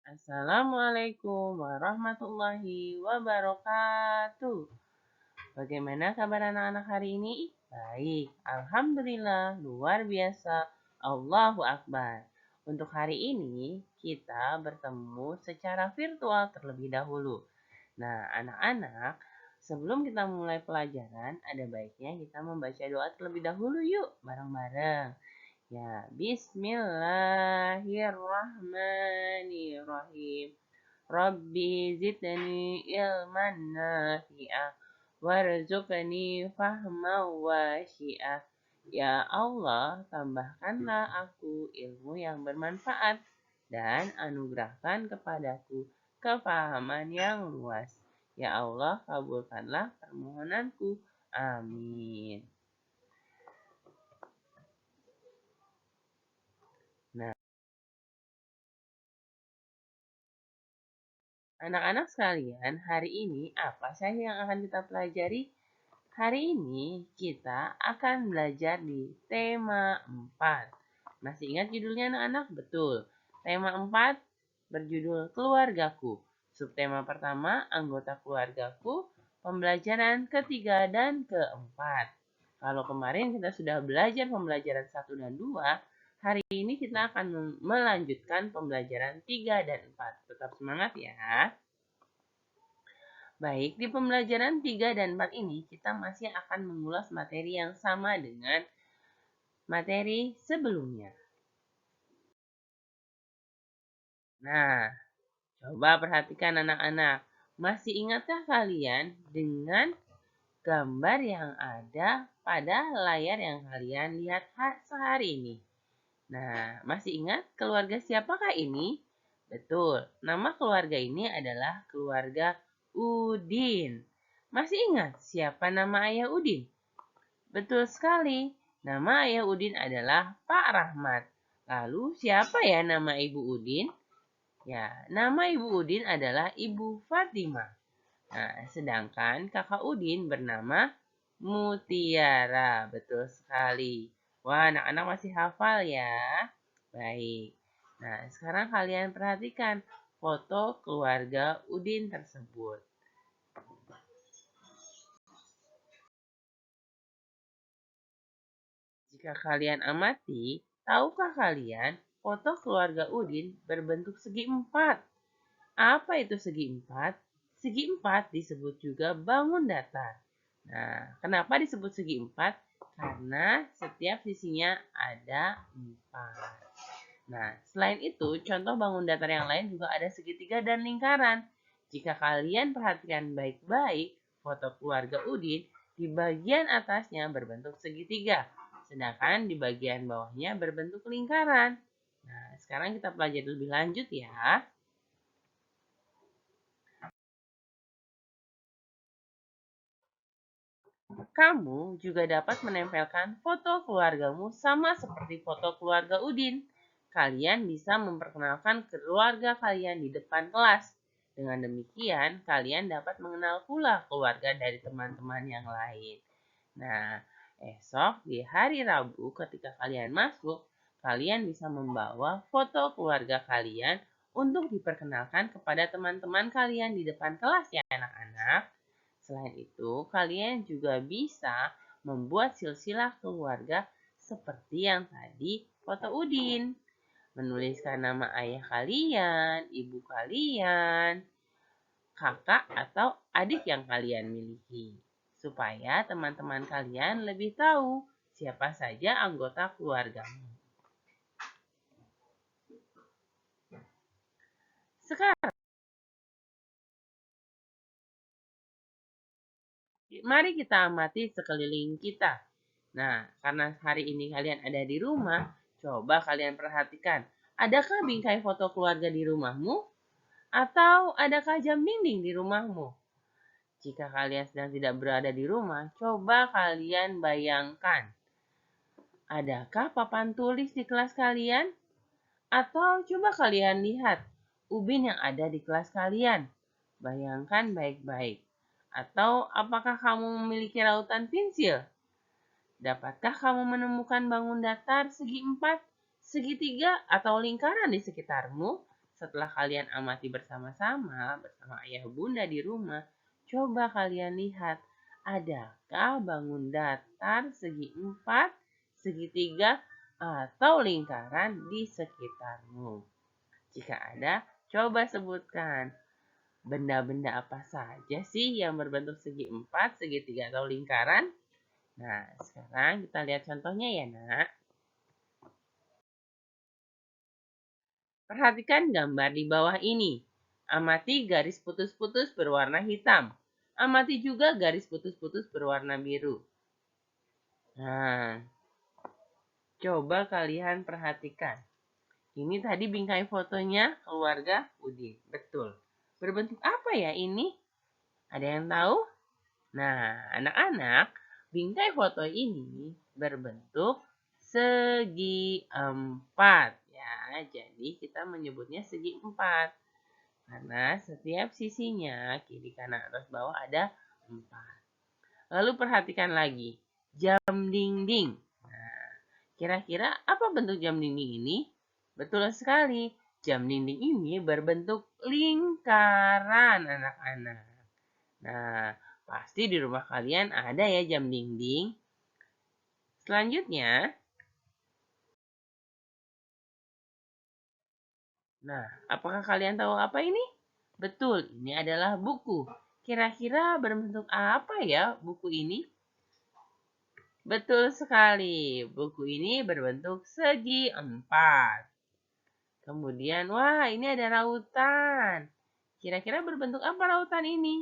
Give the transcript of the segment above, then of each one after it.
Assalamualaikum warahmatullahi wabarakatuh. Bagaimana kabar anak-anak hari ini? Baik, alhamdulillah, luar biasa. Allahu Akbar. Untuk hari ini, kita bertemu secara virtual terlebih dahulu. Nah, anak-anak, sebelum kita mulai pelajaran, ada baiknya kita membaca doa terlebih dahulu yuk, bareng-bareng. Ya, bismillahirrahmanirrahim. Rabbi zidni ilman nafi'ah warzuqni fahman wasi'ah. Ya Allah, tambahkanlah aku ilmu yang bermanfaat dan anugerahkan kepadaku kefahaman yang luas. Ya Allah, kabulkanlah permohonanku. Amin. Nah, anak-anak sekalian, hari ini apa saja yang akan kita pelajari? Hari ini kita akan belajar di tema 4. Masih ingat judulnya anak-anak? Betul. Tema 4 berjudul Keluargaku. Subtema pertama, anggota keluargaku. Pembelajaran ketiga dan keempat. Kalau kemarin kita sudah belajar pembelajaran 1 dan 2, hari ini kita akan melanjutkan pembelajaran 3 dan 4. Tetap semangat ya. Baik, di pembelajaran 3 dan 4 ini kita masih akan mengulas materi yang sama dengan materi sebelumnya. Nah, coba perhatikan anak-anak. Masih ingatkah kalian dengan gambar yang ada pada layar yang kalian lihat sehari ini? Nah, masih ingat keluarga siapakah ini? Betul, nama keluarga ini adalah keluarga Udin. Masih ingat siapa nama ayah Udin? Betul sekali, nama ayah Udin adalah Pak Rahmat. Lalu siapa ya nama ibu Udin? Ya, nama ibu Udin adalah Ibu Fatimah. Nah, sedangkan kakak Udin bernama Mutiara. Betul sekali. Wah, anak-anak masih hafal ya. Baik. Nah, sekarang kalian perhatikan foto keluarga Udin tersebut. Jika kalian amati, tahukah kalian foto keluarga Udin berbentuk segi empat? Apa itu segi empat? Segi empat disebut juga bangun datar. Nah, kenapa disebut segi empat? Karena setiap sisinya ada empat. Nah, selain itu, contoh bangun datar yang lain juga ada segitiga dan lingkaran. Jika kalian perhatikan baik-baik foto keluarga Udin, di bagian atasnya berbentuk segitiga, sedangkan di bagian bawahnya berbentuk lingkaran. Nah, sekarang kita pelajari lebih lanjut ya. Kamu juga dapat menempelkan foto keluargamu sama seperti foto keluarga Udin. Kalian bisa memperkenalkan keluarga kalian di depan kelas. Dengan demikian, kalian dapat mengenal pula keluarga dari teman-teman yang lain. Nah, esok di hari Rabu ketika kalian masuk, kalian bisa membawa foto keluarga kalian untuk diperkenalkan kepada teman-teman kalian di depan kelas ya anak-anak. Selain itu, kalian juga bisa membuat silsilah keluarga seperti yang tadi foto Udin. Menuliskan nama ayah kalian, ibu kalian, kakak atau adik yang kalian miliki. Supaya teman-teman kalian lebih tahu siapa saja anggota keluargamu. Sekarang, mari kita amati sekeliling kita. Nah, karena hari ini kalian ada di rumah, coba kalian perhatikan. Adakah bingkai foto keluarga di rumahmu? Atau adakah jam dinding di rumahmu? Jika kalian sedang tidak berada di rumah, coba kalian bayangkan. Adakah papan tulis di kelas kalian? Atau coba kalian lihat ubin yang ada di kelas kalian. Bayangkan baik-baik. Atau apakah kamu memiliki rautan pensil? Dapatkah kamu menemukan bangun datar segi empat, segitiga, atau lingkaran di sekitarmu? setelah kalian amati bersama-sama bersama ayah bunda di rumah, coba kalian lihat, adakah bangun datar segi 4, segitiga, atau lingkaran di sekitarmu? Jika ada, coba sebutkan. Benda-benda apa saja sih yang berbentuk segi 4, segitiga, atau lingkaran? Nah, sekarang kita lihat contohnya ya, Nak. Perhatikan gambar di bawah ini. Amati garis putus-putus berwarna hitam. Amati juga garis putus-putus berwarna biru. Nah, coba kalian perhatikan. Ini tadi bingkai fotonya keluarga Udin. Betul. Berbentuk apa ya ini? Ada yang tahu? Nah, anak-anak, bingkai foto ini berbentuk segi 4. Ya, jadi kita menyebutnya segi 4. Karena setiap sisinya, kiri, kanan, atas, bawah ada 4. Lalu perhatikan lagi, jam dinding. Nah, kira-kira apa bentuk jam dinding ini? Betul sekali, jam dinding ini berbentuk lingkaran anak-anak. Nah, pasti di rumah kalian ada ya jam dinding. Selanjutnya, nah, apakah kalian tahu apa ini? Betul, ini adalah buku. Kira-kira berbentuk apa ya buku ini? Betul sekali, buku ini berbentuk segi 4. Kemudian, wah ini ada rautan. Kira-kira berbentuk apa rautan ini?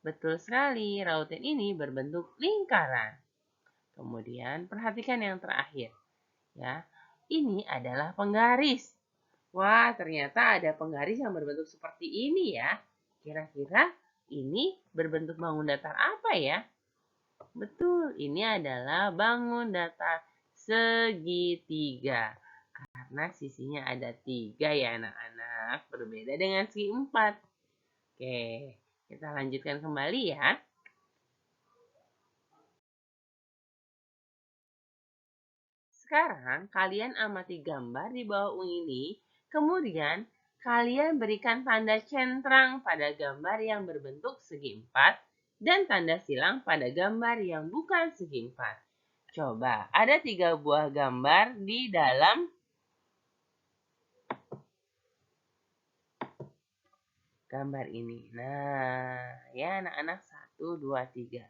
Betul sekali, rautan ini berbentuk lingkaran. Kemudian, perhatikan yang terakhir. Ya, ini adalah penggaris. Wah, ternyata ada penggaris yang berbentuk seperti ini ya. Kira-kira ini berbentuk bangun datar apa ya? Betul, ini adalah bangun datar segitiga. Karena sisinya ada 3 ya anak-anak. Berbeda dengan segi 4. Oke, kita lanjutkan kembali ya. Sekarang kalian amati gambar di bawah ini. Kemudian kalian berikan tanda centrang pada gambar yang berbentuk segi 4 dan tanda silang pada gambar yang bukan segi 4. Coba, ada 3 buah gambar di dalam gambar ini. Nah, ya anak-anak 1, 2, 3.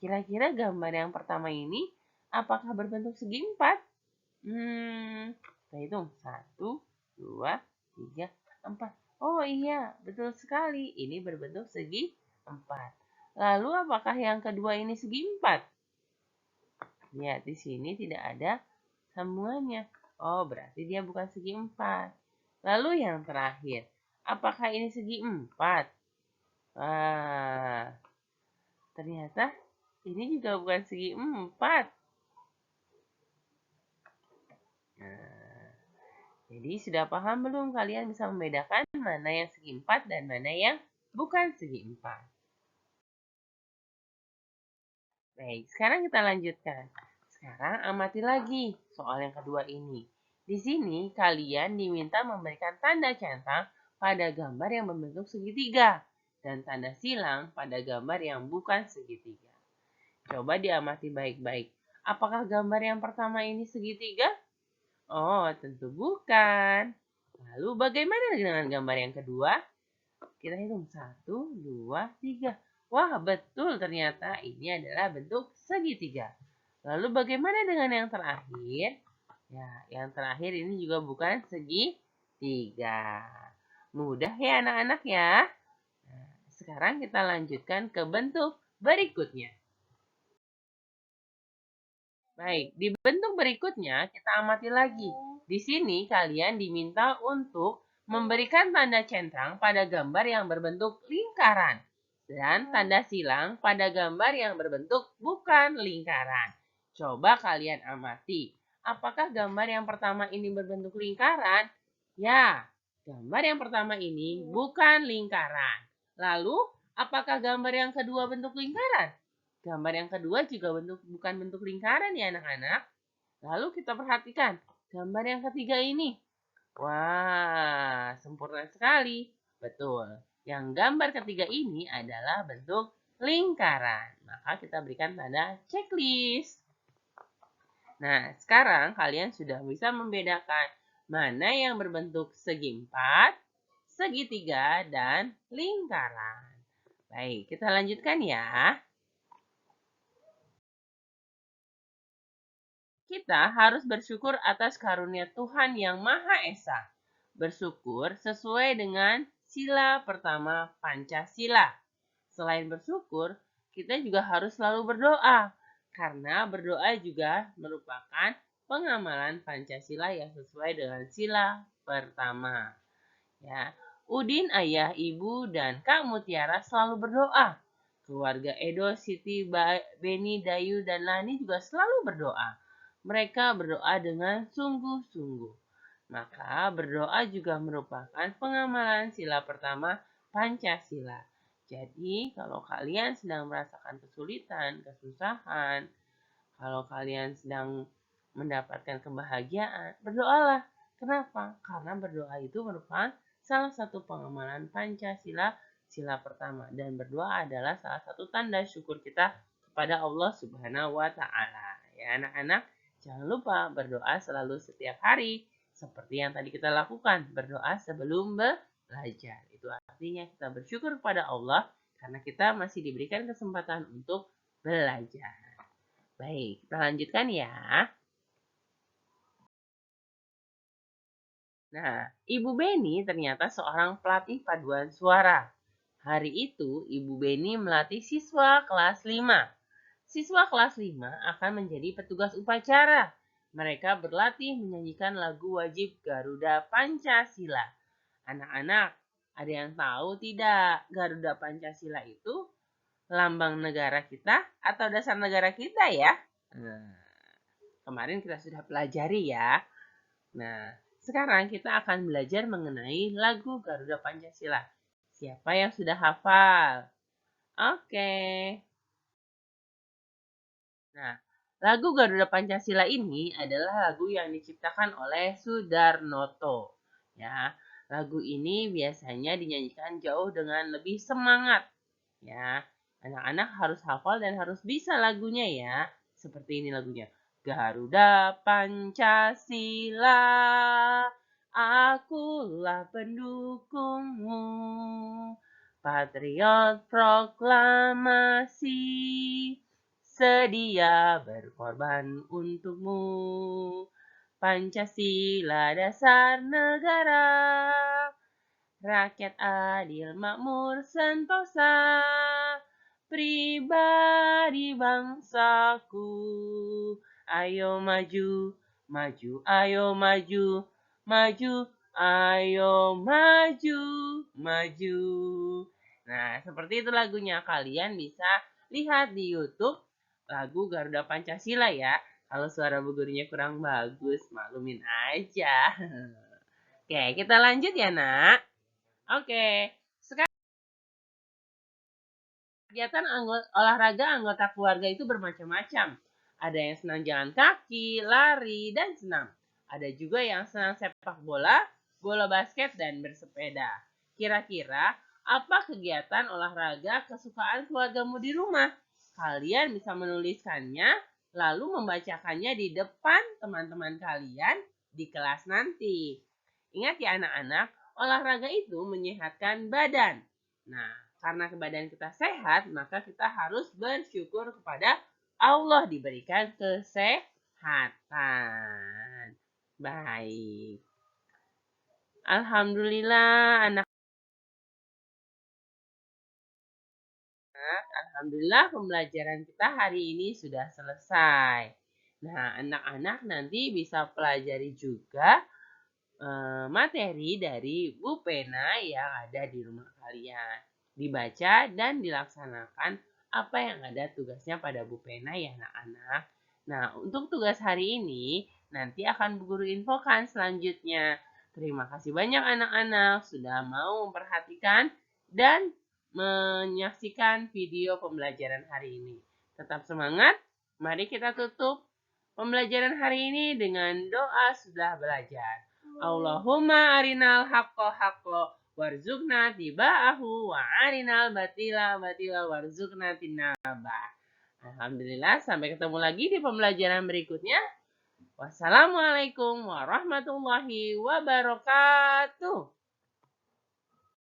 Kira-kira gambar yang pertama ini apakah berbentuk segi 4? Kita hitung. 1, 2, 3, 4. Oh iya, betul sekali. Ini berbentuk segi 4. Lalu apakah yang kedua ini segi 4? Lihat di sini tidak ada sambungannya. Oh, berarti dia bukan segi 4. Lalu yang terakhir, apakah ini segi 4? Wah, ternyata ini juga bukan segi 4. Nah, jadi sudah paham belum kalian bisa membedakan mana yang segi 4 dan mana yang bukan segi 4? Baik, sekarang kita lanjutkan. Sekarang amati lagi soal yang kedua ini. Di sini kalian diminta memberikan tanda centang pada gambar yang membentuk segitiga dan tanda silang pada gambar yang bukan segitiga. Coba diamati baik-baik. Apakah gambar yang pertama ini segitiga? Oh, tentu bukan. Lalu bagaimana dengan gambar yang kedua? Kita hitung 1, 2, 3. Wah, betul ternyata ini adalah bentuk segitiga. Lalu bagaimana dengan yang terakhir? Ya, yang terakhir ini juga bukan segitiga. Mudah ya anak-anak ya. Nah, sekarang kita lanjutkan ke bentuk berikutnya. Baik, di bentuk berikutnya kita amati lagi. Di sini kalian diminta untuk memberikan tanda centang pada gambar yang berbentuk lingkaran dan tanda silang pada gambar yang berbentuk bukan lingkaran. Coba kalian amati. Apakah gambar yang pertama ini berbentuk lingkaran? Ya, gambar yang pertama ini bukan lingkaran. Lalu, apakah gambar yang kedua bentuk lingkaran? Gambar yang kedua juga bukan bentuk lingkaran ya anak-anak. Lalu kita perhatikan gambar yang ketiga ini. Wah, sempurna sekali. Betul. Yang gambar ketiga ini adalah bentuk lingkaran. Maka kita berikan tanda checklist. Nah, sekarang kalian sudah bisa membedakan mana yang berbentuk segi empat, segitiga, dan lingkaran. Baik, kita lanjutkan ya. Kita harus bersyukur atas karunia Tuhan yang Maha Esa. Bersyukur sesuai dengan sila pertama Pancasila. Selain bersyukur, kita juga harus selalu berdoa. Karena berdoa juga merupakan pengamalan Pancasila yang sesuai dengan sila pertama. Ya, Udin, ayah, ibu, dan Kak Mutiara selalu berdoa. Keluarga Edo, Siti, Beni, Dayu, dan Lani juga selalu berdoa. Mereka berdoa dengan sungguh-sungguh. Maka berdoa juga merupakan pengamalan sila pertama Pancasila. Jadi, kalau kalian sedang merasakan kesulitan, kesusahan, kalau kalian sedang mendapatkan kebahagiaan, berdoalah. Kenapa? Karena berdoa itu merupakan salah satu pengamalan Pancasila sila pertama. Dan berdoa adalah salah satu tanda syukur kita kepada Allah Subhanahu wa Ta'ala. Ya, anak-anak, jangan lupa berdoa selalu setiap hari. Seperti yang tadi kita lakukan, berdoa sebelum belajar. Itu artinya kita bersyukur kepada Allah karena kita masih diberikan kesempatan untuk belajar. Baik, kita lanjutkan ya. Nah, Ibu Beni ternyata seorang pelatih paduan suara. Hari itu, Ibu Beni melatih siswa kelas 5. Siswa kelas 5 akan menjadi petugas upacara. Mereka berlatih menyanyikan lagu wajib Garuda Pancasila. Anak-anak, ada yang tahu tidak Garuda Pancasila itu lambang negara kita atau dasar negara kita ya? Nah, kemarin kita sudah pelajari ya. Nah, sekarang kita akan belajar mengenai lagu Garuda Pancasila. Siapa yang sudah hafal? Oke. Nah, lagu Garuda Pancasila ini adalah lagu yang diciptakan oleh Sudarnoto. Ya, lagu ini biasanya dinyanyikan jauh dengan lebih semangat. Ya, anak-anak harus hafal dan harus bisa lagunya ya. Seperti ini lagunya. Garuda Pancasila, akulah pendukungmu. Patriot proklamasi, sedia berkorban untukmu. Pancasila dasar negara, rakyat adil makmur sentosa, pribadi bangsaku. Ayo maju, maju, ayo maju, maju, ayo maju, maju. Nah, seperti itu lagunya. Kalian bisa lihat di YouTube lagu Garuda Pancasila ya. Kalau suara bu gurunya kurang bagus, maklumin aja. Oke, kita lanjut ya, Nak. Oke, sekarang kegiatan olahraga anggota keluarga itu bermacam-macam. Ada yang senang jalan kaki, lari, dan senam. Ada juga yang senang sepak bola, bola basket, dan bersepeda. Kira-kira apa kegiatan olahraga kesukaan keluargamu di rumah? Kalian bisa menuliskannya, lalu membacakannya di depan teman-teman kalian di kelas nanti. Ingat ya anak-anak, olahraga itu menyehatkan badan. Nah, karena badan kita sehat, maka kita harus bersyukur kepada Allah diberikan kesehatan. Baik. Alhamdulillah anak-anak. Alhamdulillah pembelajaran kita hari ini sudah selesai. Nah, anak-anak nanti bisa pelajari juga materi dari Bu Pena yang ada di rumah kalian. Dibaca dan dilaksanakan apa yang ada tugasnya pada Bu Pena ya anak-anak. Nah, untuk tugas hari ini nanti akan Bu Guru infokan selanjutnya. Terima kasih banyak anak-anak sudah mau memperhatikan dan menyaksikan video pembelajaran hari ini. Tetap semangat, mari kita tutup pembelajaran hari ini dengan doa sudah belajar. Allahumma arinal haqqo haqqo warzuqna tiba'ahu wa arinal batila batila warzuqna tinabah. Alhamdulillah, sampai ketemu lagi di pembelajaran berikutnya. Wassalamualaikum warahmatullahi wabarakatuh.